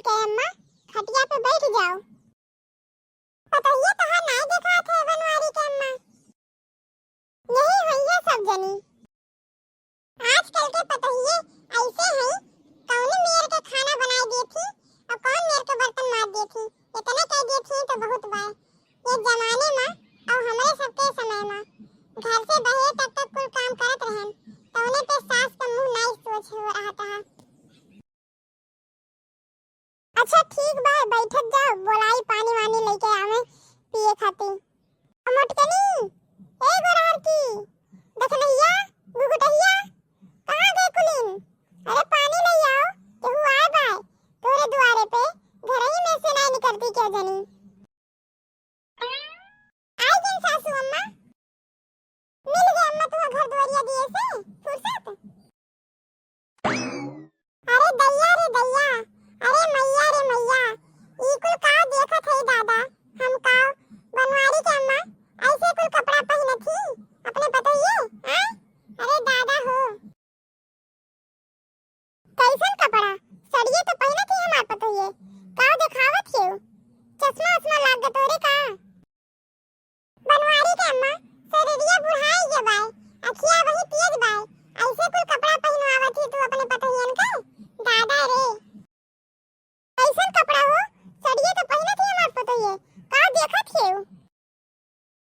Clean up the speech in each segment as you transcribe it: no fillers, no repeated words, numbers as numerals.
के अम्मा खटिया पे बैठ जाओ। पतोहिया तहां नहीं देखा थे बनवारी के अम्मा, यही हुई है सब जनी। आजकल के पतोहिये ऐसे हैं, कौन मेर के खाना बनाई दी थी और कौन मेर के बर्तन मार दी थी, इतने कह दी थी तो बहुत बार। ये जमाने में और हमरे सबके समय में घर से बहे तक कुल काम करत रहन, तौने पे सास का मुंह नहीं सोच हो रहा था। अच्छा ठीक बा, बैठत जाओ, बोलाई पानी वानी लेके आवे पिए खातिर। मोटकनी ए गोरहर की देखनैया गुगुटैया कहां गए कुलीन? अरे पानी ले आओ, केहू आए बाय तोरे दुआरे पे, घर ही में से नहीं निकलती क्या जनी। आई दिन सासू अम्मा मिल गए अम्मा तुम्हारा घर दुआरिया दिए से फुर्सत। अरे दैया रे दैया, अरे मैया रे मैया, ई कुल का देखत है दादा, हम का बनवारी के अम्मा ऐसे कुल कपड़ा पहने थी अपने पतोहिए हैं? अरे दादा हो कैसन कपड़ा, सड़िए तो पहने थी हमार पतोहिए, का दिखावत क्यों, चश्मा उस्मा लाग तोरे का। बनवारी के अम्मा शरीरिया बुढ़ाई के बाय, अखिया वही तेज बाय, ऐसे कुल कपड़ा पहनवावत थी तू अपने पतोहियन के दादा रे। कैसन कपड़ा हो, सड़िए तो पहने थी हमार पतोहिए, का देखत क्यों।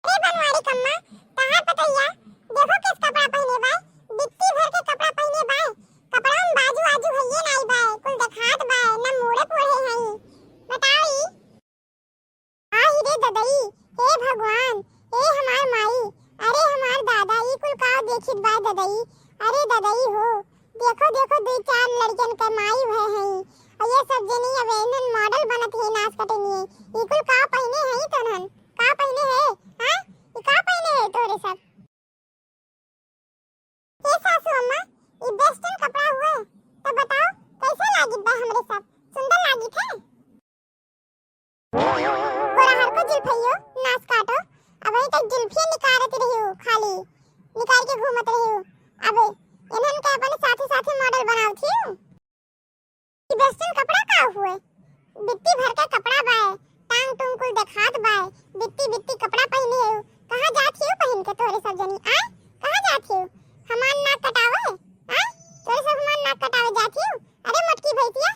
अरे बनवारी कम्मा तहां पतोहिया देखो किस कपड़ा पहने बाय, बित्ती भर के कपड़ा पहने बाय, कपड़ा में बाजू आजू हइये नहीं बाय, कुल दिखात बाय ना मोड़े पोड़े हई, बताई। आई रे ददई, हे भगवान, हे हमार माई, अरे हमार दादा ई कुल का देखित बाय ददई। अरे ददई हो देखो देखो दो चार लड़कियन के माई भय हई, और ये सब जनी अब इनन मॉडल बनत है नाच कटनी, ई कुल का पहने हई तनन, का पहने है हां, ई का पहने है तोरे सब। हे सासू अम्मा ई वेस्टर्न कपड़ा हुए तो बताओ कैसा लागित बा, हमरे सब सुंदर लागित है। गोरहर को जुल्फियो नाच काटो, अब ही तक जुल्फिया निकारत रहियो, खाली निकाल के घूमत रहियो, अब इन्हन के अपन साथे साथे मॉडल बनाव थियो। ई वेस्टर्न कपड़ा का हुए, बित्ती भर के कपड़ा बाय, टांग टुंग कुल दिखात बाय, बित्ती बित्ती कपड़ा पहने हो, कहां जात हियो पहन के तोरे सब जनी आ, कहां जात हियो हमार नाक कटावे आ, तोरे सब हमार नाक कटावे जात हियो। अरे मटकी भैतिया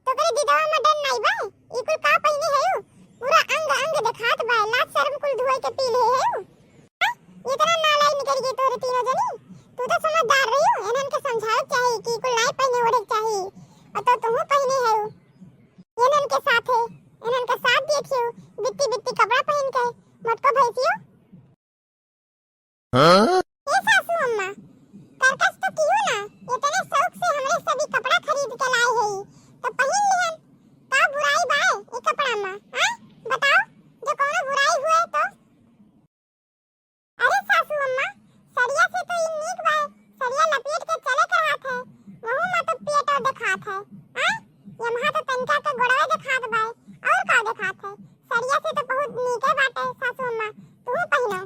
तो करे दीदवा में डर नहीं बाय, ई कुल का पहने है, पूरा अंग अंग दिखात बाय, लाज शर्म कुल धोए के पी ले है। इतना नालायक निकल गई तोरे तीनों जनी, तू तो समझदार रही हो, इन्हन के समझावे चाहिए कि कुल नहीं पहने ओढ़े चाहिए, और तो तुम पहने है इन्हन के साथे, इन्हन के साथ देखियो बित्ती बित्ती कपड़ा पहन के मटको भैसियो। ए सासू अम्मा करकस तो कियो ना, इतने शौक से हमरे सभी कपड़ा खरीद के लाए है तो पहन लिहन, का बुराई बाय ई कपड़ा में हां, बताओ जो कोनो बुराई हुए तो। अरे सासू अम्मा सरिया से तो ई नीक बाय, सरिया लपेट के चले के हाथ है, वहु में तो पेट और दिखात है हां, यमहा तो तनका के गोड़वे दिखात बाय, और का दिखात है, सरिया से तो बहुत नीके बाटे सासू अम्मा, तू पहनो।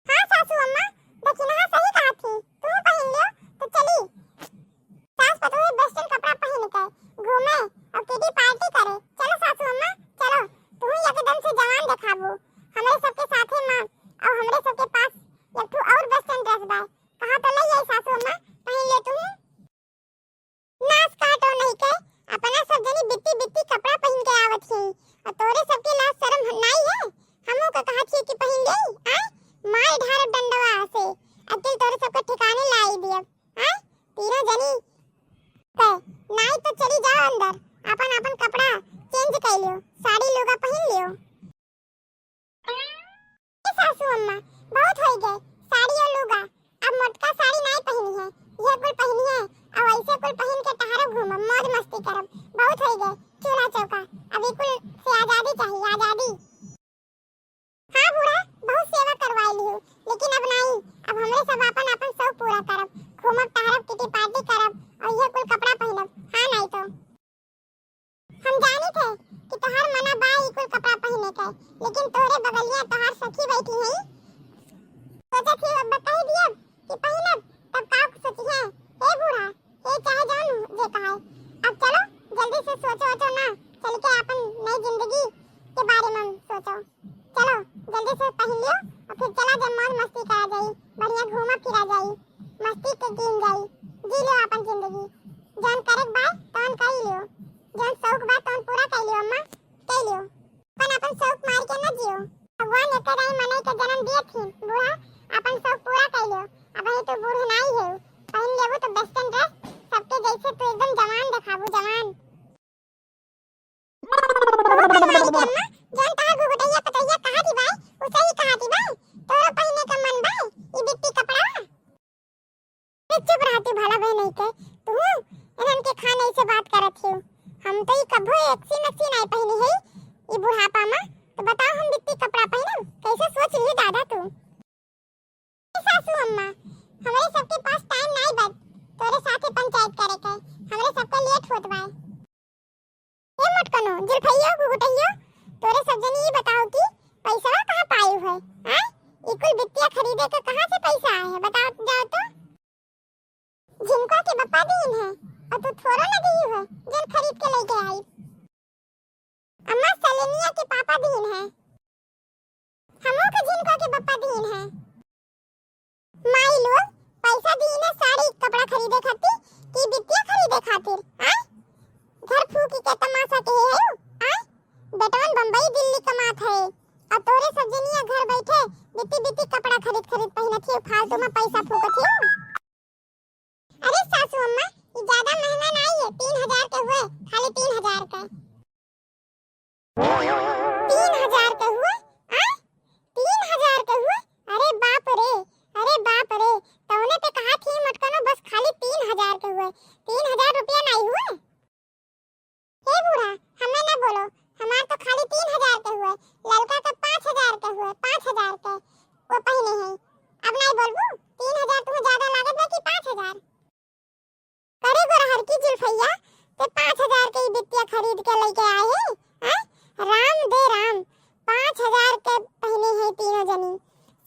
हां सासू अम्मा दक्षिणा सही कहा थी, तू पहन लियो तो चली सास पतोही वेस्टर्न कपड़ा पहन के घूमे और किटी पार्टी करे, चलो सासू अम्मा चलो, तू एकदम से जवान दिखाबो, हमरे सबके साथे में और हमरे सबके पास एक ठो और वेस्टर्न ड्रेस बा, कहां तो ले आई सासू अम्मा पहन ले तू। नाच काटो नहीं के अपना सब जनी बित्ती बित्ती कपड़ा पहन के आवत ही, और तोरे सबके लाज शर्म नहीं है, हमहू का कहा थी कि पहन ले आ, मार ढार डंडवा से अतिल तोरे सबके ठिकाने लाई दिए हां, तीनों जनी के नहीं तो चली जाओ अंदर, अपन अपन कपड़ा चेंज कर लियो, साड़ी लुगा पहन लियो। ए सासू अम्मा बहुत हो गए साड़ी और लुगा, अब मोटका साड़ी नहीं पहनी है, ये कुल पहनी है और ऐसे कुल पहन के टहरो घूमो मौज मस्ती करब, बहुत हो गए चूल्हा चौका, अब कुल से आजादी चाहिए, आजादी। हां बूढ़ा बहुत सेवा करवाई लियो, लेकिन अब नहीं, अब हमरे सब अपन अपन शौक पूरा करब, घूमब टहरब किटी पार्टी करब और ये कुल कपड़ा पहनब, हां नहीं तो। हम जानी थे कि तोहार मना बा ई कुल कपड़ा पहने के, लेकिन तोरे बगलिया तोहार सखी बैठी है, सोचा थी अब बता ही दिया कि पहनब, तब का सोची है हे बूढ़ा, हे चाहे जान जे कहे, अब चलो जल्दी से सोचो ना, चल के अपन नई जिंदगी के बारे में सोचो। चलो जल्दी से पहन लियो और फिर चला जाए, मौज मस्ती करा जाई, बढ़िया घूमा फिरा जाई, मस्ती के गिन जाई, जी लो अपन जिंदगी। जान करे बाय तौन कर लियो, जान शौक बा तौन पूरा कर लियो अम्मा, कर लियो। अपन शौक मार के न जियो, भगवान एक राई मनाई के जन्म दिए थी बूढ़ा, अपन शौक पूरा कर लियो। अब ही तो बूढ़ नहीं है, पहन लेबो तो वेस्टर्न ड्रेस सबके जैसे तो एकदम जवान दिखाबू, जवान। जान कहा गुगुटैया पतैया कहा दी भाई, उसे ही कहा दी भाई, तोरो पहने का मन भाई ई बिट्टी कपड़ा। चुप रहती भला बहन नहीं के तू इनन के खाने से बात करत हो। हम तो ई कभो एक्सी नक्सी नहीं पहनी है ई बुढ़ापा में, तो बताओ हम बिट्टी कपड़ा पहनम कैसे? सोच लिए दादा तू। सासू अम्मा हमरे सबके पास टाइम नहीं बच, तोरे साथे पंचायत करे के हमरे सबका लेट होत बा। ये मत कनो जुल्फैया गुगुटैया, तोरे सब जनी ये बताओ कि पैसा कहां पाई है? हां ई कुल बिट्टिया खरीदे के कहां से पैसा आए है बताओ जाओ तो। जिनको के बप्पा दीन है और तू थोड़ा ना दी है जन खरीद के लेके आई। अम्मा सलेनिया के पापा दीन है, हमो के जिनको के बप्पा दीन है। माई लोग पैसा दीन है साड़ी कपड़ा खरीदे खातिर कि बिट्टिया खरीदे खातिर? हां घर फूकी के तमाशा के है हां? बेटवन बम्बई दिल्ली कमात है और तोरे सब जनिया घर बैठे बिट्टी बिट्टी कपड़ा खरीद खरीद पहनत है, फालतू में पैसा फूकत है। अरे सासू अम्मा ये ज्यादा महंगा नहीं है, 3000 के हुए, खाली 3000 के। 3000 के हुए? हां 3000 के हुए? अरे बाप रे, अरे बाप रे, तौने पे कहा थी मत करो, बस खाली 3000 के हुए, 3000 रुपया नहीं हुए। हे बूढ़ा हमें ना बोलो, हमार तो खाली 3000 के हुए, लड़का का 5000 के हुए, 5000 के वो पहने हैं। अब नहीं बोलबू 3000 तुम्हें ज्यादा लागत है कि 5000? करे गोरहर की जुल्फैया ते 5000 के बिट्टिया खरीद के लेके आए हैं हैं? राम दे राम 5000 के पहने हैं तीनों जनी,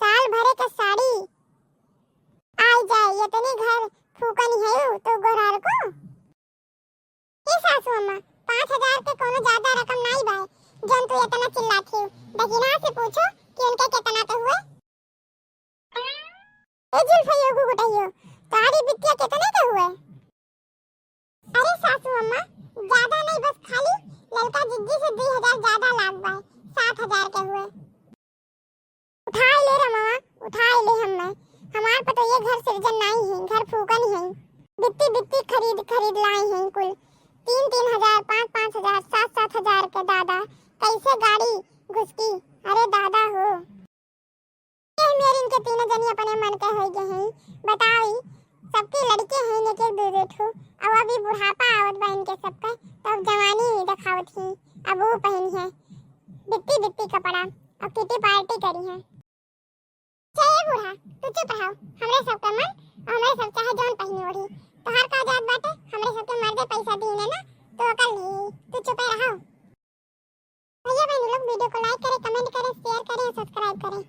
साल भरे का साड़ी आई जाए इतने घर फूकनी है तो गोरहर को। ए सासू अम्मा 5000 के कोनो ज्यादा रकम नहीं भाई, जन तू इतना चिल्लाती हो, दहिना से पूछो कि उनके कितना के हुए। ए जुल्फैया गुगुटैया तारी बिट्टिया कितने के हुए? अरे सासू अम्मा ज्यादा नहीं, बस खाली लड़का जिद्दी से 2000 ज्यादा लाग भाई, 7000 के हुए। उठा ले रे मामा, उठा ले हमने, हमार पर तो ये घर सृजन नहीं है, घर फूकन है, बिट्टी बिट्टी खरीद खरीद लाए हैं कुल 3000 5000 7000 के। दादा कैसे गाड़ी घुसकी, अरे दादा हो ये मेरी इनके तीनों जनी अपने मन के हो गए हैं। बताओ सबके लड़के हैं लेके दो ठो, अब अभी बुढ़ापा आवत बा इनके सबका, तो अब जवानी दिखावत थी, अब वो पहनी है बिट्टी बिट्टी कपड़ा और किटी पार्टी करी है। चाहिए बूढ़ा तू चुप रहो, हमरे सबका मन और हमरे सब चाहे जौन पहनी ओढ़ी, तो हर का जात बाटे, हमरे सबके मर्दे पैसा दीने ना तो कर ली, तू चुप रहो। भैया बहन लोग वीडियो को लाइक करें, कमेंट करें, शेयर करें, सब्सक्राइब करें।